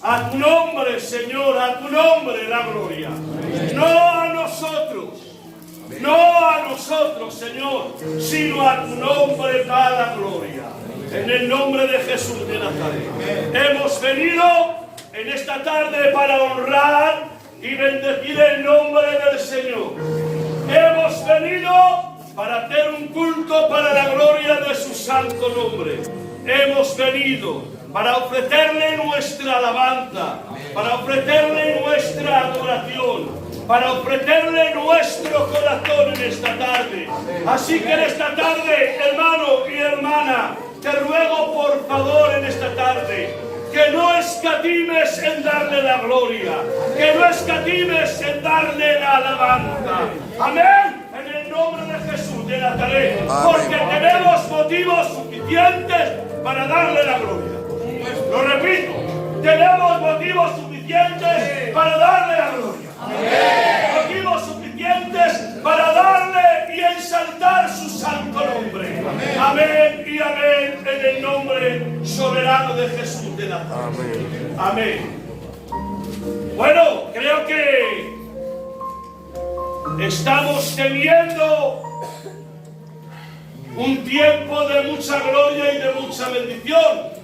A tu nombre, Señor, a tu nombre la gloria. No a nosotros. No a nosotros, Señor, sino a tu nombre va la gloria. En el nombre de Jesús de Nazaret. Hemos venido en esta tarde para honrar y bendecir el nombre del Señor. Hemos venido para hacer un culto para la gloria de su santo nombre. Hemos venido para ofrecerle nuestra alabanza, para ofrecerle nuestra adoración, para ofrecerle nuestro corazón en esta tarde. Así que en esta tarde, hermano y hermana, te ruego por favor en esta tarde que no escatimes en darle la gloria, que no escatimes en darle la alabanza. Amén. En el nombre de Jesús de Nazaret, porque tenemos motivos suficientes para darle la gloria. Lo repito, tenemos motivos suficientes para darle la gloria. Motivos suficientes para darle y exaltar su santo nombre. Amén y amén en el nombre soberano de Jesús de Nazaret. Amén. Bueno, creo que estamos teniendo un tiempo de mucha gloria y de mucha bendición.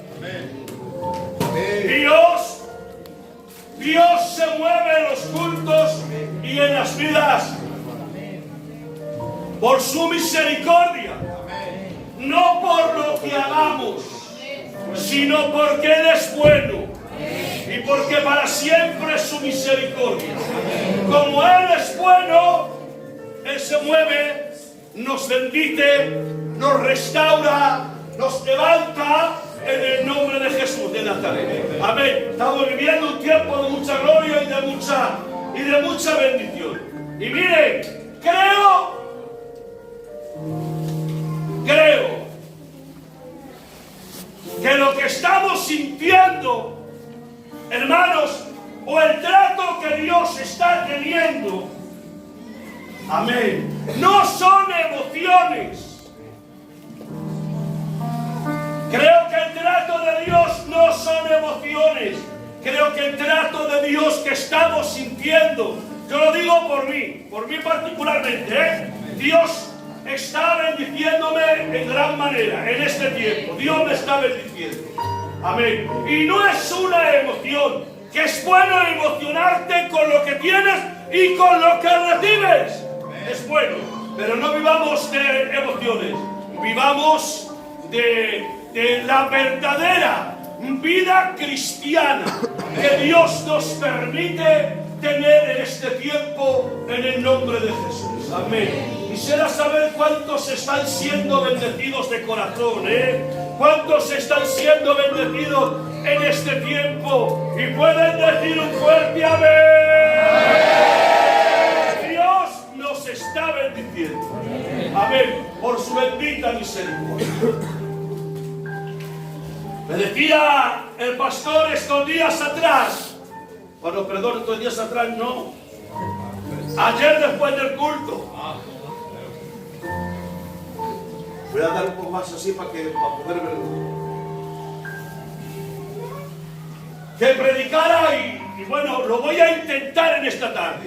Dios se mueve en los cultos y en las vidas por su misericordia, no por lo que hagamos, sino porque Él es bueno y porque para siempre es su misericordia. Como Él es bueno, Él se mueve, nos bendice, nos restaura, nos levanta en el nombre de Jesús de Nazaret. Amén. Estamos viviendo un tiempo de mucha gloria y de mucha bendición. Y miren, creo que lo que estamos sintiendo, hermanos, o el trato que Dios está teniendo, amén, no son emociones. Creo que el trato de Dios no son emociones. Creo que el trato de Dios que estamos sintiendo, yo lo digo por mí particularmente, Dios está bendiciéndome en gran manera en este tiempo. Dios me está bendiciendo. Amén. Y no es una emoción, que es bueno emocionarte con lo que tienes y con lo que recibes. Es bueno, pero no vivamos de emociones, vivamos de la verdadera vida cristiana que Dios nos permite tener en este tiempo en el nombre de Jesús. Amén. Quisiera saber cuántos están siendo bendecidos de corazón, cuántos están siendo bendecidos en este tiempo y pueden decir un fuerte amén. Dios nos está bendiciendo. Amén. Por su bendita misericordia. Me decía el pastor estos días atrás, estos días atrás no, ayer después del culto, voy a dar un poco más así para poder verlo, que predicara y bueno, lo voy a intentar en esta tarde.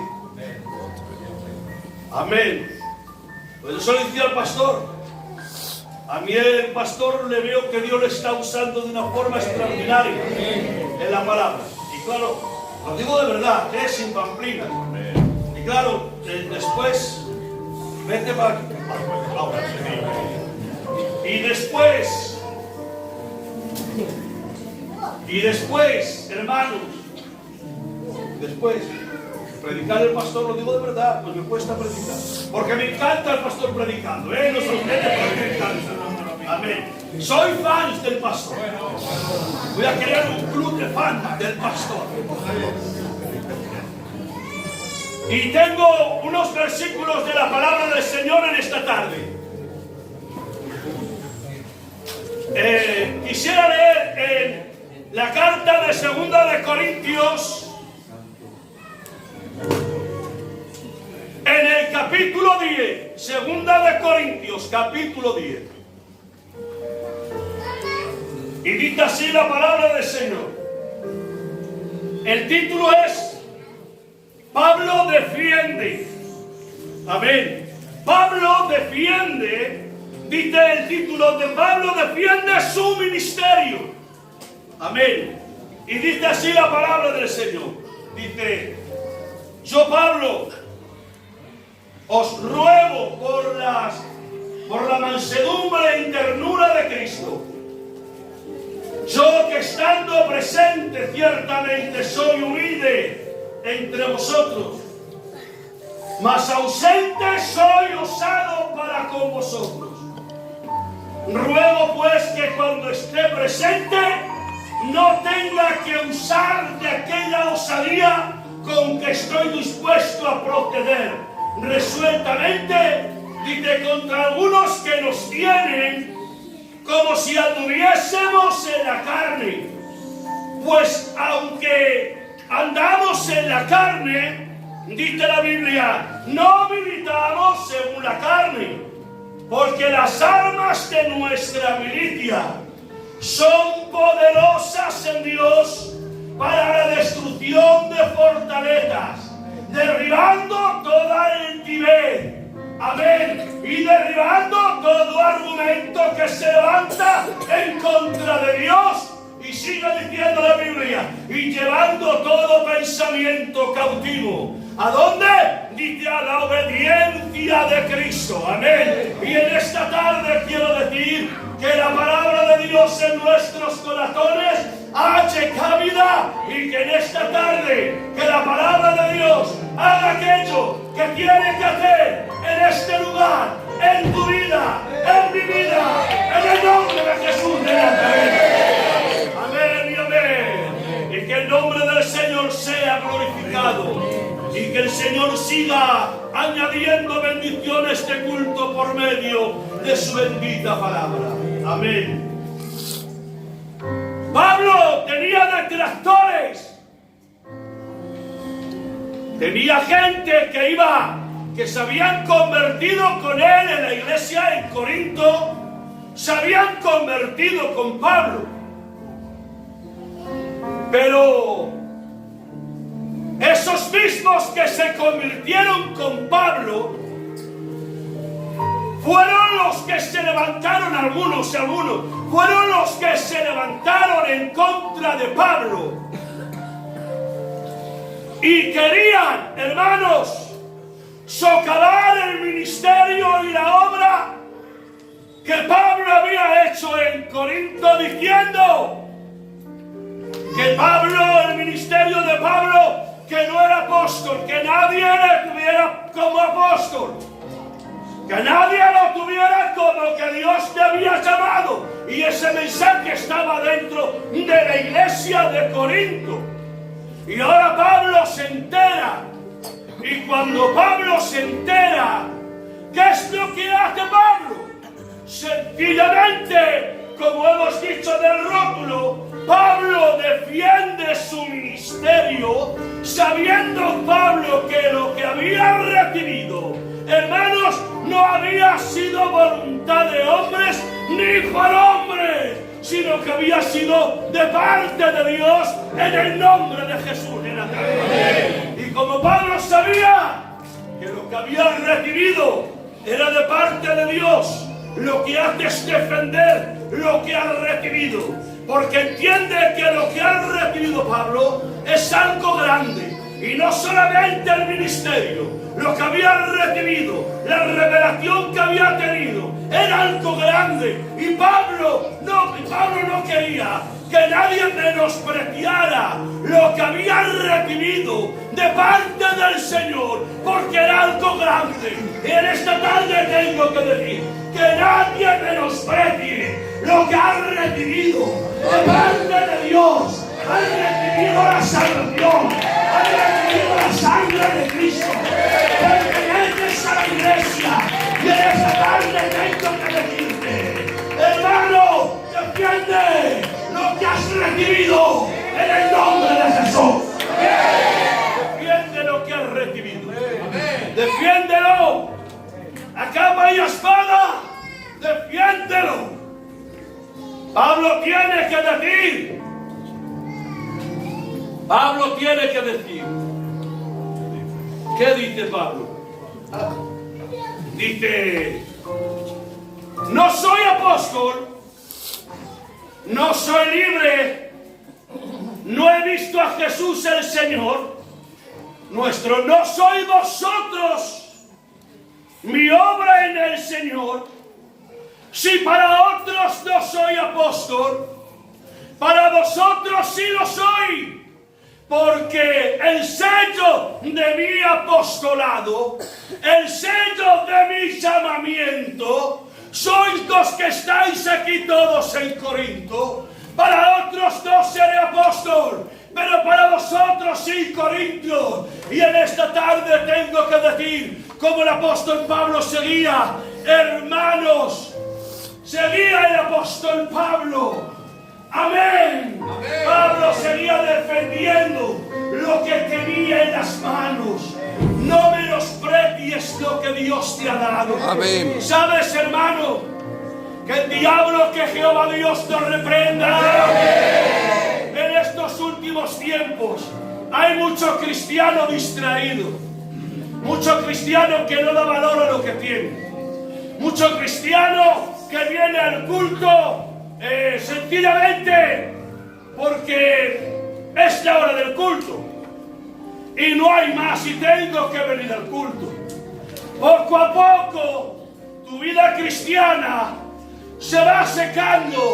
Amén. Pues eso le decía al pastor. A mí el pastor le veo que Dios le está usando de una forma extraordinaria en la palabra. Y claro, lo digo de verdad, sin pamplinas. Y claro, después, vete para aquí. Y después, hermanos, predicar el pastor, lo digo de verdad, pues me cuesta predicar. Porque me encanta el pastor predicando, no sorprende, pero me encanta. Amén. Soy fan del pastor. Voy a crear un club de fans del pastor. Y tengo unos versículos de la palabra del Señor en esta tarde. Quisiera leer en la carta de 2 de Corintios, en el capítulo 10, 2 de Corintios, capítulo 10. Y dice así la palabra del Señor. El título es Pablo defiende. Amén. Pablo defiende, dice el título de Pablo defiende su ministerio. Amén. Y dice así la palabra del Señor. Dice: yo, Pablo, os ruego por la mansedumbre y ternura de Cristo. Yo, que estando presente ciertamente soy humilde entre vosotros, mas ausente soy osado para con vosotros. Ruego pues que cuando esté presente no tenga que usar de aquella osadía con que estoy dispuesto a proceder resueltamente, dice, contra algunos que nos tienen como si anduviésemos en la carne. Pues aunque andamos en la carne, dice la Biblia, no militamos según la carne, porque las armas de nuestra milicia son poderosas en Dios para la destrucción de fortalezas, derribando toda altivez, amén, y derribando todo argumento que se levanta en contra de Dios. Y sigue diciendo la Biblia, y llevando todo pensamiento cautivo. ¿A dónde? Dice, a la obediencia de Cristo. Amén. Y en esta tarde quiero decir que la palabra de Dios en nuestros corazones halle cabida, y que en esta tarde que la palabra de Dios haga aquello que tiene que hacer en este lugar, en tu vida, en mi vida, en el nombre de Jesús de Nazaret. Amén y amén. Y que el nombre del Señor sea glorificado. Y que el Señor siga añadiendo bendiciones a este culto por medio de su bendita palabra. Amén. Pablo tenía detractores. Tenía gente que se habían convertido con él en la iglesia en Corinto. Se habían convertido con Pablo. Pero esos mismos que se convirtieron con Pablo fueron los que se levantaron, algunos, fueron los que se levantaron en contra de Pablo. Y querían, hermanos, socavar el ministerio y la obra que Pablo había hecho en Corinto, diciendo que Pablo, el ministerio de Pablo, que no era apóstol, que nadie le tuviera como apóstol, que nadie lo tuviera como que Dios le había llamado. Y ese mensaje estaba dentro de la iglesia de Corinto. Y ahora Pablo se entera. Y cuando Pablo se entera, ¿qué es lo que hace Pablo? Sencillamente, como hemos dicho del rótulo, Pablo defiende su ministerio, sabiendo Pablo que lo que había recibido, hermanos, no había sido voluntad de hombres ni por hombres, sino que había sido de parte de Dios en el nombre de Jesús de Nazaret. Y como Pablo sabía que lo que había recibido era de parte de Dios, lo que hace es defender lo que ha recibido, porque entiende que lo que ha recibido Pablo es algo grande, y no solamente el ministerio, lo que había recibido, la revelación que había tenido, era algo grande, y Pablo no quería que nadie menospreciara lo que había recibido de parte del Señor, porque era algo grande. Y en esta tarde tengo que decir que nadie menosprecie lo que ha recibido de parte de Dios. Han recibido la salvación, han recibido la sangre de Cristo, perteneces a la iglesia. Y en esta tarde tengo que decirte, hermano, defiende lo que has recibido en el nombre de Jesús. Defiende lo que has recibido. Defiéndelo a capa y espada. Defiéndelo. Pablo tiene que decir Pablo tiene que decir. ¿Qué dice Pablo? Dice, no soy apóstol, no soy libre, no he visto a Jesús el Señor nuestro, no sois vosotros mi obra en el Señor. Si para otros no soy apóstol, para vosotros sí lo soy. Porque el sello de mi apostolado, el sello de mi llamamiento, sois los que estáis aquí todos en Corinto. Para otros no seré apóstol, pero para vosotros sí, Corintios. Y en esta tarde tengo que decir, como el apóstol Pablo seguía, hermanos, seguía el apóstol Pablo. Amén. Amén. Pablo seguía defendiendo lo que tenía en las manos. No menosprecies lo que Dios te ha dado. Amén. ¿Sabes, hermano? Que el diablo, que Jehová Dios te reprenda. Amén. En estos últimos tiempos hay mucho cristiano distraído. Mucho cristiano que no da valor a lo que tiene. Mucho cristiano que viene al culto sencillamente porque es la hora del culto y no hay más y tengo que venir al culto. Poco a poco tu vida cristiana se va secando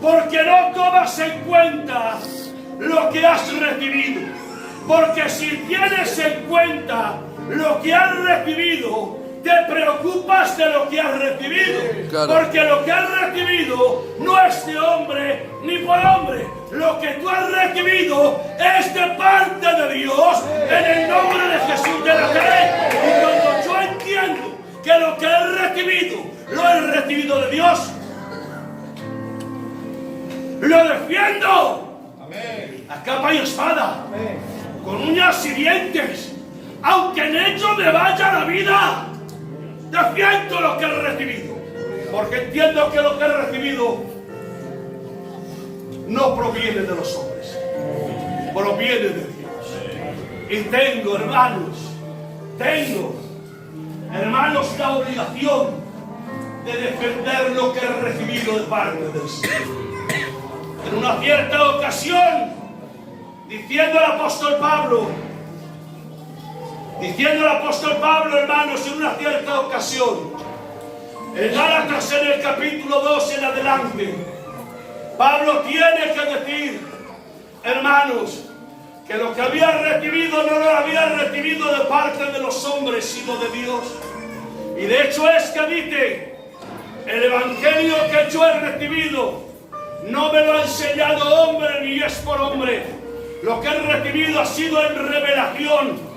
porque no tomas en cuenta lo que has recibido. Porque si tienes en cuenta lo que has recibido, te preocupas de lo que has recibido. Claro. Porque lo que has recibido no es de hombre ni por hombre. Lo que tú has recibido es de parte de Dios, en el nombre de Jesús de Nazaret. Y cuando yo entiendo que lo que he recibido de Dios, lo defiendo. Amén. A capa y espada. Amén. Con uñas y dientes, aunque en ello me vaya la vida. Defiendo lo que he recibido, porque entiendo que lo que he recibido no proviene de los hombres, proviene de Dios. Y tengo, hermanos, la obligación de defender lo que he recibido de parte del Señor. En una cierta ocasión, diciendo el apóstol Pablo, hermanos, en una cierta ocasión, en Gálatas, en el capítulo 2 en adelante, Pablo tiene que decir, hermanos, que lo que había recibido no lo había recibido de parte de los hombres, sino de Dios. Y de hecho es que dice, el evangelio que yo he recibido no me lo ha enseñado hombre ni es por hombre. Lo que he recibido ha sido en revelación.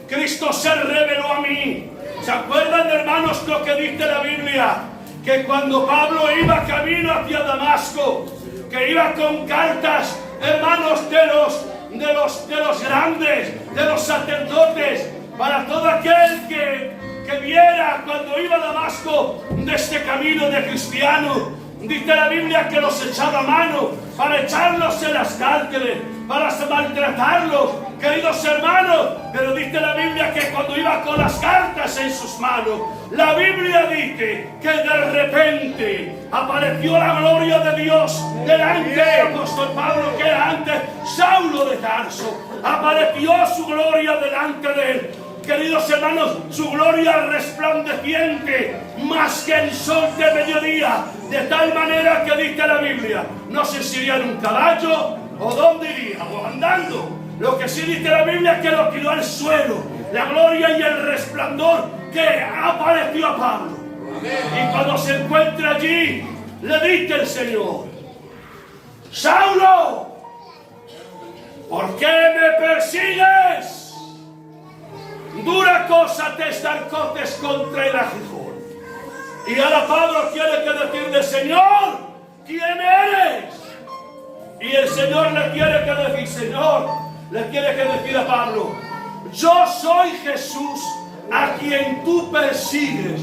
Cristo se reveló a mí. ¿Se acuerdan, hermanos, lo que dice la Biblia? Que cuando Pablo iba camino hacia Damasco, que iba con cartas, hermanos, de los grandes, de los sacerdotes, para todo aquel que viera cuando iba a Damasco de este camino de cristiano. Dice la Biblia que los echaba a mano para echarlos en las cárceles, para maltratarlos, queridos hermanos. Pero dice la Biblia que cuando iba con las cartas en sus manos, la Biblia dice que de repente apareció la gloria de Dios delante del apóstol Pablo, que era antes Saulo de Tarso. Apareció su gloria delante de él. Queridos hermanos, su gloria resplandeciente más que el sol de mediodía, de tal manera que dice la Biblia, no sé si iría en un caballo o dónde iría, o andando. Lo que sí dice la Biblia es que lo tiró al suelo, la gloria y el resplandor que apareció a Pablo. Y cuando se encuentra allí, le dice el Señor, Saulo, ¿por qué me persigues? Dura cosa te estarcoces contra el aguijón. Y ahora Pablo tiene que decirle, Señor, ¿quién eres? Y el Señor le tiene que decir, a Pablo, yo soy Jesús a quien tú persigues.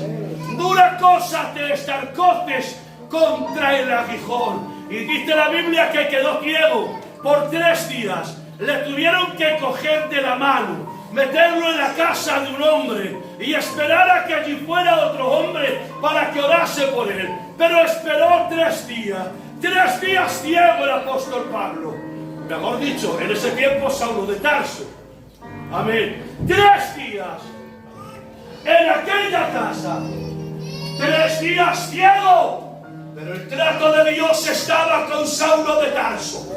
Dura cosa te estarcoces contra el aguijón. Y dice la Biblia que quedó ciego por 3 días. le tuvieron que coger de la mano, meterlo en la casa de un hombre y esperar a que allí fuera otro hombre para que orase por él. Pero esperó 3 días. 3 días ciego el apóstol Pablo. Mejor dicho, en ese tiempo Saulo de Tarso. Amén. 3 días en aquella casa. 3 días ciego. Pero el trato de Dios estaba con Saulo de Tarso.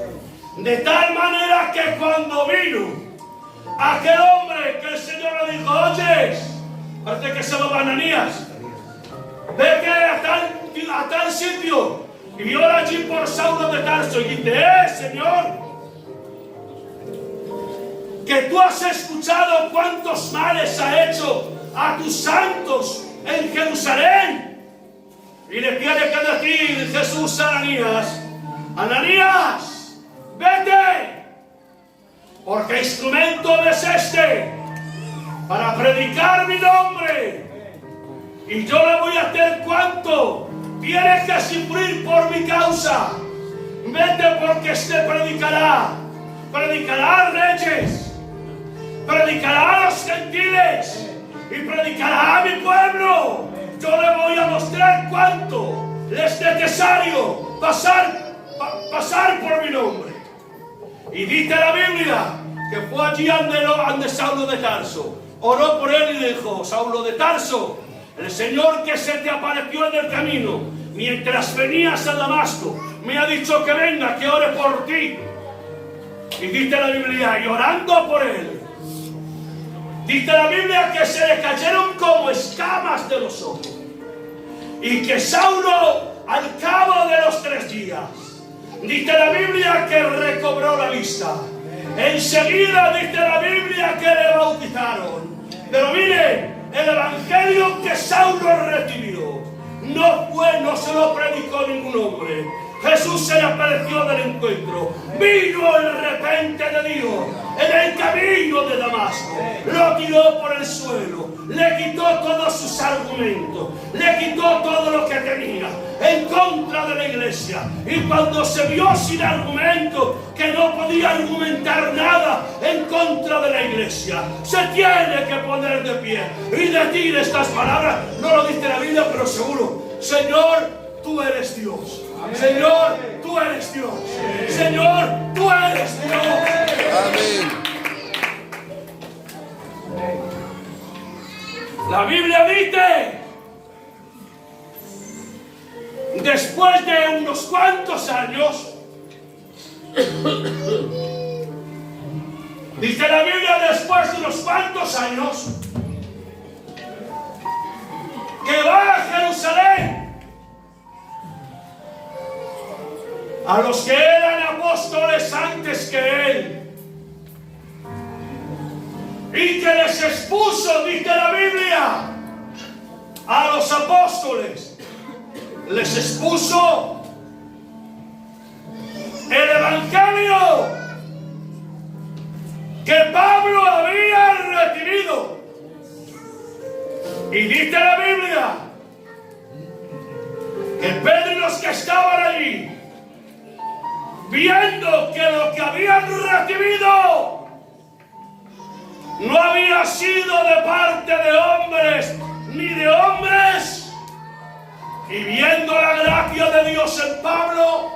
De tal manera que cuando vino aquel hombre que el Señor le dijo, oye, parece que se llamaba Ananías, vete a tal sitio y ora allí por Saulo de Tarso. Y dice, Señor, que tú has escuchado cuántos males ha hecho a tus santos en Jerusalén. Y le tiene que decir Jesús a Ananías, Ananías, vete, porque instrumento es este para predicar mi nombre. Y yo le voy a hacer cuanto tienes que sufrir por mi causa. Vete porque este predicará a reyes, predicará a los gentiles y predicará a mi pueblo. Yo le voy a mostrar cuánto les es necesario pasar por mi nombre. Y dice la Biblia que fue allí ante Saulo de Tarso. Oró por él y le dijo, Saulo de Tarso, el Señor que se te apareció en el camino mientras venías a Damasco me ha dicho que venga, que ore por ti. Y dice la Biblia, y orando por él, dice la Biblia que se le cayeron como escamas de los ojos. Y que Saulo, al cabo de los 3 días, dice la Biblia que recobró la vista. Enseguida dice la Biblia que le bautizaron. Pero mire, el evangelio que Saulo recibió no se lo predicó ningún hombre. Jesús se le apareció del encuentro. Vino el repente de Dios en el camino de Damasco. Lo tiró por el suelo. Le quitó todos sus argumentos. Le quitó todo lo que tenía en contra de la iglesia. Y cuando se vio sin argumento, que no podía argumentar nada en contra de la iglesia, se tiene que poner de pie y decir estas palabras. No lo dice la Biblia, pero seguro. Señor, tú eres Dios. Señor, tú eres Dios. Señor, tú eres Dios. Amén. La Biblia dice, después de unos cuantos años, dice la Biblia, después de unos cuantos años, que va a Jerusalén. A los que eran apóstoles antes que él. Y que les expuso, dice la Biblia, a los apóstoles. Les expuso el evangelio que Pablo había recibido. Y dice la Biblia que Pedro y los que estaban allí, viendo que lo que habían recibido no había sido de parte de hombres ni de hombres, y viendo la gracia de Dios en Pablo,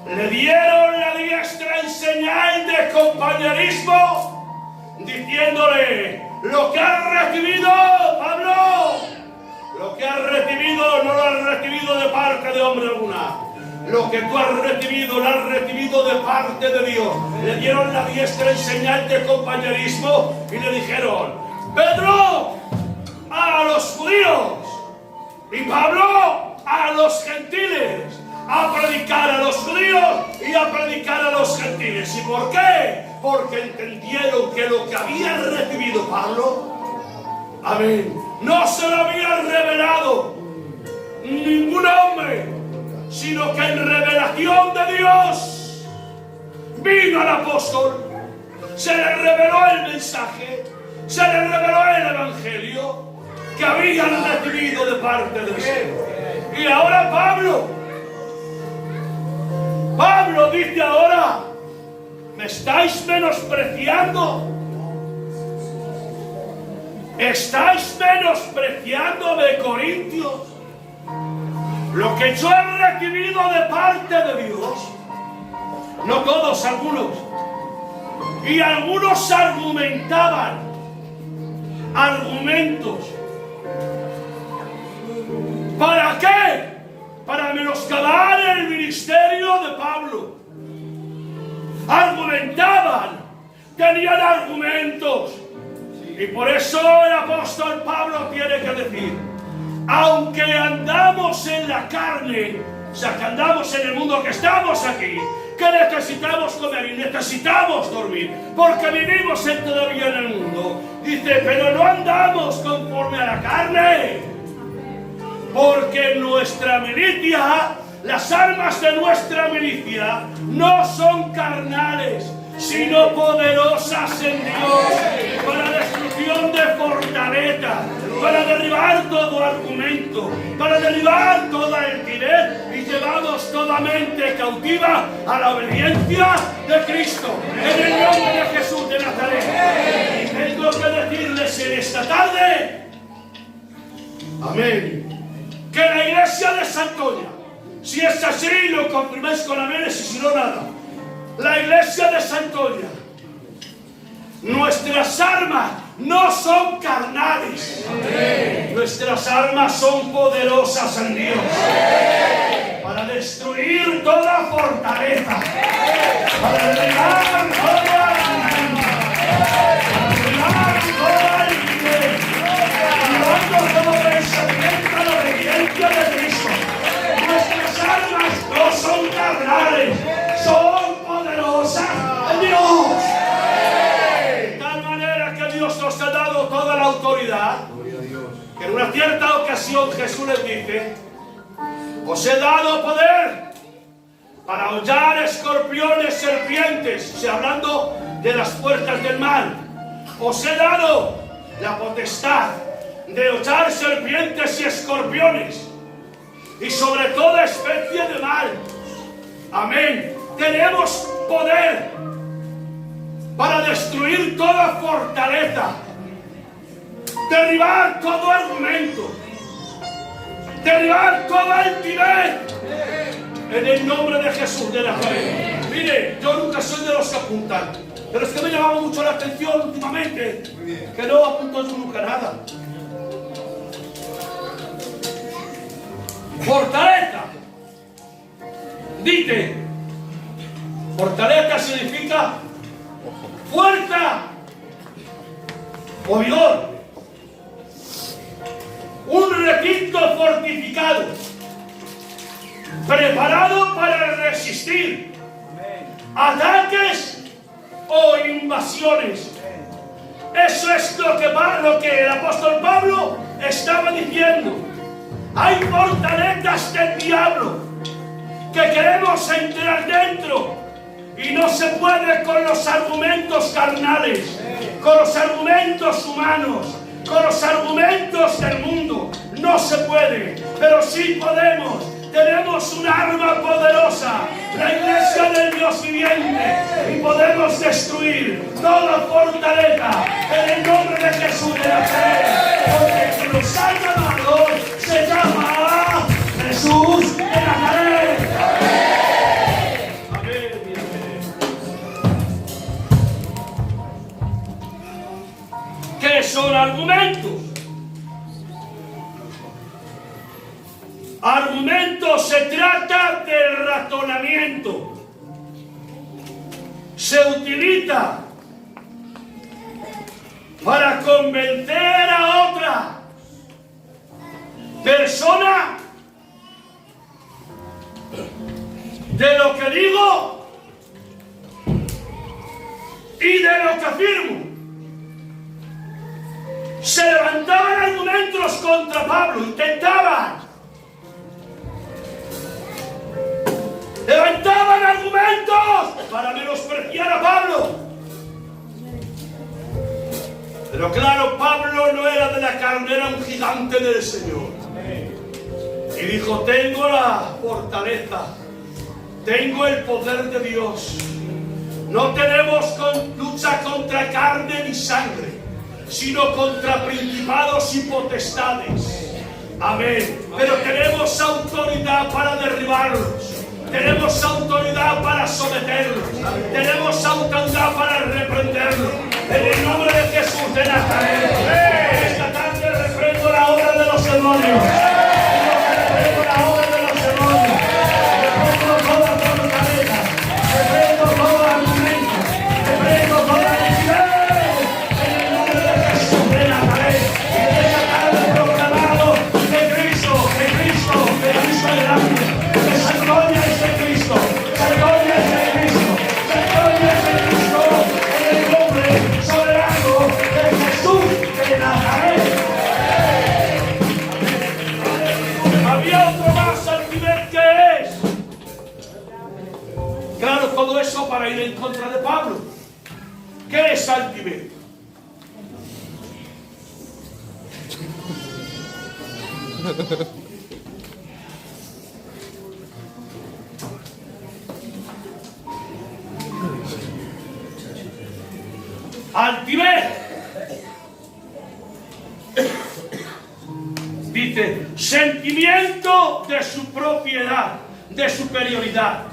le dieron la diestra en señal de compañerismo, diciéndole, lo que has recibido, Pablo, lo que has recibido no lo has recibido de parte de hombre alguna. Lo que tú has recibido, lo has recibido de parte de Dios. Le dieron la diestra en señal de compañerismo y le dijeron, Pedro, a los judíos, y Pablo a los gentiles, a predicar a los judíos y a predicar a los gentiles. ¿Y por qué? Porque entendieron que lo que había recibido Pablo, amén, no se lo había revelado ningún hombre, sino que en revelación de Dios vino al apóstol, se le reveló el mensaje, se le reveló el evangelio que habían recibido de parte de Dios. Y ahora Pablo dice ahora ¿Me estáis menospreciando? ¿Estáis menospreciándome, Corintios? Lo que yo he recibido de parte de Dios. No todos, algunos. Y algunos argumentaban argumentos. ¿Para qué? Para menoscabar el ministerio de Pablo. Argumentaban, tenían argumentos. Y por eso el apóstol Pablo tiene que decir: aunque andamos en la carne, o sea, que andamos en el mundo, que estamos aquí, que necesitamos comer y necesitamos dormir, porque vivimos todavía en el mundo. Dice, pero no andamos conforme a la carne, porque nuestra milicia, las armas de nuestra milicia, no son carnales, sino poderosas en Dios, para destrucción de fortalezas, para derribar todo argumento, para derribar toda altivez, y llevamos toda mente cautiva a la obediencia de Cristo, en el nombre de Jesús de Nazaret. Y tengo que decirles en esta tarde, amén, que la iglesia de Santoña, si es así, lo confirmáis con amenes, y si no, nada. La iglesia de Santoña, nuestras armas no son carnales. Amén. Nuestras armas son poderosas en Dios, para destruir toda fortaleza, para derribar toda argumento, para derribar toda altivez, llevando todo pensamiento a la obediencia de Cristo. Nuestras armas no son carnales, son poderosas en Dios. De tal manera que Dios nos ha dado toda la autoridad, que en una cierta ocasión Jesús les dice: os he dado poder para hollar escorpiones, serpientes, o sea, hablando de las puertas del mal. Os he dado la potestad de hollar serpientes y escorpiones, y sobre toda especie de mal. Amén. Tenemos poder para destruir toda fortaleza, derribar todo argumento, derribar toda altivez, en el nombre de Jesús de Nazaret. Mire, yo nunca soy de los que apuntan, pero es que me llamaba mucho la atención últimamente que no apunto yo nunca nada. Fortaleza. Dice, fortaleza significa fuerza o vigor. Un recinto fortificado, preparado para resistir ataques o invasiones. Eso es lo que el apóstol Pablo estaba diciendo. Hay fortalezas del diablo que queremos entrar dentro, y no se puede con los argumentos carnales, con los argumentos humanos, con los argumentos del mundo. No se puede, pero sí podemos. Tenemos un arma poderosa, la iglesia del Dios viviente, y podemos destruir toda fortaleza en el nombre de Jesús de Nazaret, porque el que nos ha llamado se llama Jesús de Nazaret. Amén y amén. ¿Qué son argumentos? Argumento se trata del razonamiento. Se utiliza para convencer a otra persona de lo que digo y de lo que afirmo. Se levantaban argumentos contra Pablo, levantaban argumentos para menospreciar a Pablo. Pero claro, Pablo no era de la carne, era un gigante del Señor. Y dijo, tengo la fortaleza, tengo el poder de Dios. No tenemos lucha contra carne ni sangre, sino contra principados y potestades. Amén. Pero tenemos autoridad para derribarlos. Tenemos autoridad para someterlos. Tenemos autoridad para reprenderlos. En el nombre de Jesús de Nazaret. Esta tarde reprendo la obra de los demonios. Reprendo la obra de los demonios. Reprendo toda fortaleza. Reprendo todo argumento. Reprendo toda identidad. En el nombre de Jesús de Nazaret. Y en esta tarde proclamado de Cristo es grande. Esa gloria es de Cristo. Esa gloria es de Cristo. Esa gloria es de Cristo. En el nombre soberano de Jesús de Nazaret. Había otro más altivez que es. Claro, todo eso para ir en contra de Pablo. ¿Qué es altivez? Altivez. Dice, sentimiento de su propiedad, de superioridad.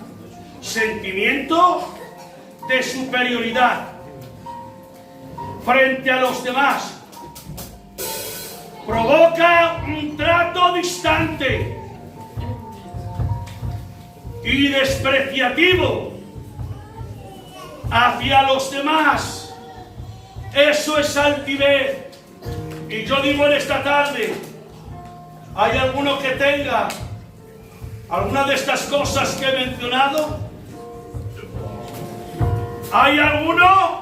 Sentimiento de superioridad frente a los demás. Provoca un trato distante y despreciativo hacia los demás. Eso es altivez. Y yo digo en esta tarde, ¿hay alguno que tenga alguna de estas cosas que he mencionado? ¿Hay alguno?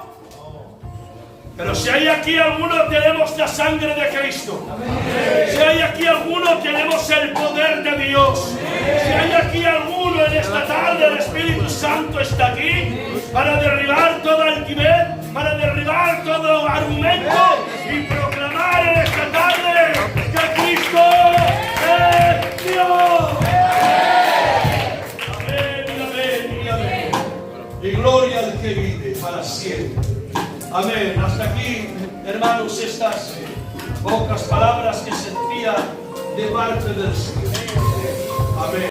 Pero si hay aquí alguno, tenemos la sangre de Cristo. Si hay aquí alguno, tenemos el poder de Dios. Si hay aquí alguno en esta tarde, el Espíritu Santo está aquí para derribar toda altivez, para derribar todo argumento y proclamar en esta tarde que Cristo es Dios. Amén y amén y amén. Y gloria al que vive para siempre. Amén. Hasta aquí, hermanos, estas pocas palabras que sentía de parte del Señor.